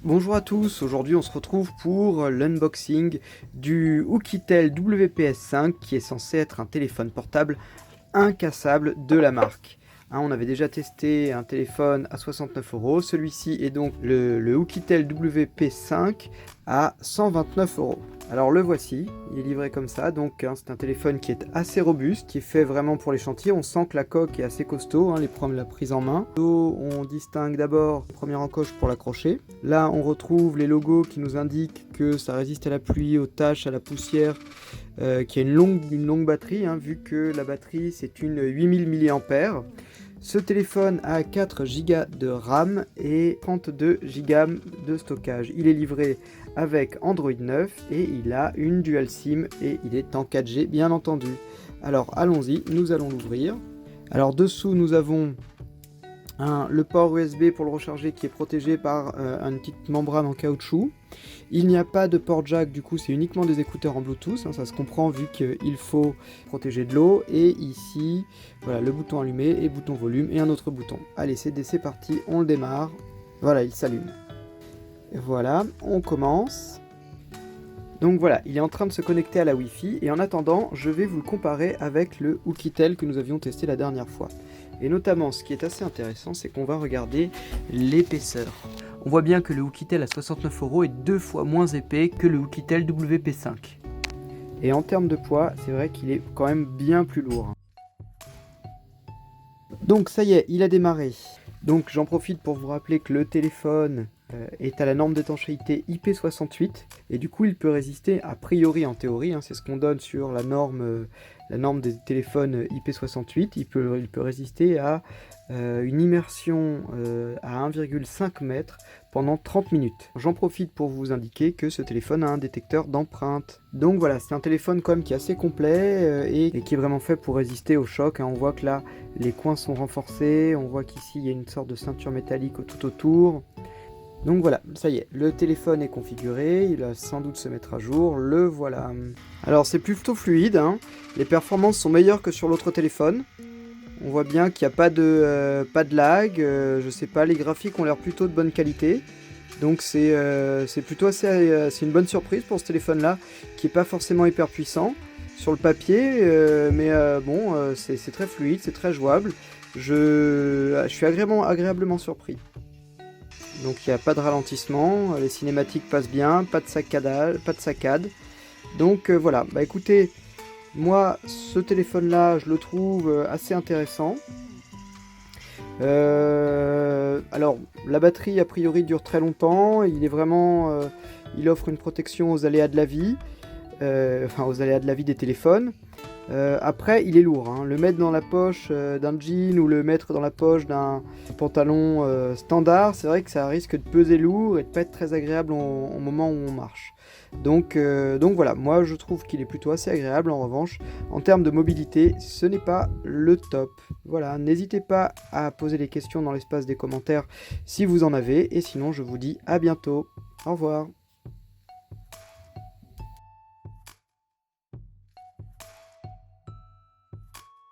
Bonjour à tous, aujourd'hui on se retrouve pour l'unboxing du Oukitel WPS5 qui est censé être un téléphone portable incassable de la marque. On avait déjà testé un téléphone à 69 euros, celui-ci est donc le Oukitel WP5 à 129 euros. Alors le voici, il est livré comme ça, donc c'est un téléphone qui est assez robuste, qui est fait vraiment pour les chantiers. On sent que la coque est assez costaud, la prise en main. On distingue d'abord la première encoche pour l'accrocher. Là on retrouve les logos qui nous indiquent que ça résiste à la pluie, aux taches, à la poussière, qui a une longue batterie, vu que la batterie c'est une 8000 mAh. Ce téléphone a 4 Go de RAM et 32 Go de stockage. Il est livré avec Android 9 et il a une dual SIM et il est en 4G bien entendu. Alors allons-y, nous allons l'ouvrir. Alors dessous nous avons le port USB pour le recharger qui est protégé par une petite membrane en caoutchouc. Il n'y a pas de port jack, du coup c'est uniquement des écouteurs en Bluetooth, ça se comprend vu qu'il faut protéger de l'eau. Et ici, voilà, le bouton allumé et bouton volume et un autre bouton. Allez, c'est parti, on le démarre. Voilà, il s'allume. Voilà, on commence. Donc voilà, il est en train de se connecter à la Wi-Fi et en attendant, je vais vous le comparer avec le Oukitel que nous avions testé la dernière fois. Et notamment, ce qui est assez intéressant, c'est qu'on va regarder l'épaisseur. On voit bien que le Oukitel à 69 euros est 2 fois moins épais que le Oukitel WP5. Et en termes de poids, c'est vrai qu'il est quand même bien plus lourd. Donc ça y est, il a démarré. Donc j'en profite pour vous rappeler que le téléphone est à la norme d'étanchéité IP68 et du coup il peut résister a priori en théorie, c'est ce qu'on donne sur la norme des téléphones IP68, il peut résister à une immersion à 1,5 m pendant 30 minutes. J'en profite pour vous indiquer que ce téléphone a un détecteur d'empreinte. Donc voilà, c'est un téléphone quand même qui est assez complet et qui est vraiment fait pour résister au choc. On voit que là les coins sont renforcés, on voit qu'ici il y a une sorte de ceinture métallique tout autour. Donc voilà, ça y est, le téléphone est configuré, il va sans doute se mettre à jour, le voilà. Alors c'est plutôt fluide, les performances sont meilleures que sur l'autre téléphone. On voit bien qu'il n'y a pas de lag, je sais pas, les graphiques ont l'air plutôt de bonne qualité. Donc c'est plutôt assez, c'est une bonne surprise pour ce téléphone-là, qui n'est pas forcément hyper puissant sur le papier, mais c'est très fluide, c'est très jouable. Je suis agréablement surpris. Donc il n'y a pas de ralentissement, les cinématiques passent bien, pas de saccade. Donc voilà, bah écoutez, moi ce téléphone là je le trouve assez intéressant. Alors la batterie a priori dure très longtemps, il est vraiment, il offre une protection aux aléas de la vie, aux aléas de la vie des téléphones. Après il est lourd, le mettre dans la poche d'un jean ou le mettre dans la poche d'un pantalon standard, c'est vrai que ça risque de peser lourd et de pas être très agréable au moment où on marche. Donc voilà, moi je trouve qu'il est plutôt assez agréable. En revanche, en termes de mobilité, ce n'est pas le top. Voilà, n'hésitez pas à poser les questions dans l'espace des commentaires si vous en avez, et sinon je vous dis à bientôt. Au revoir.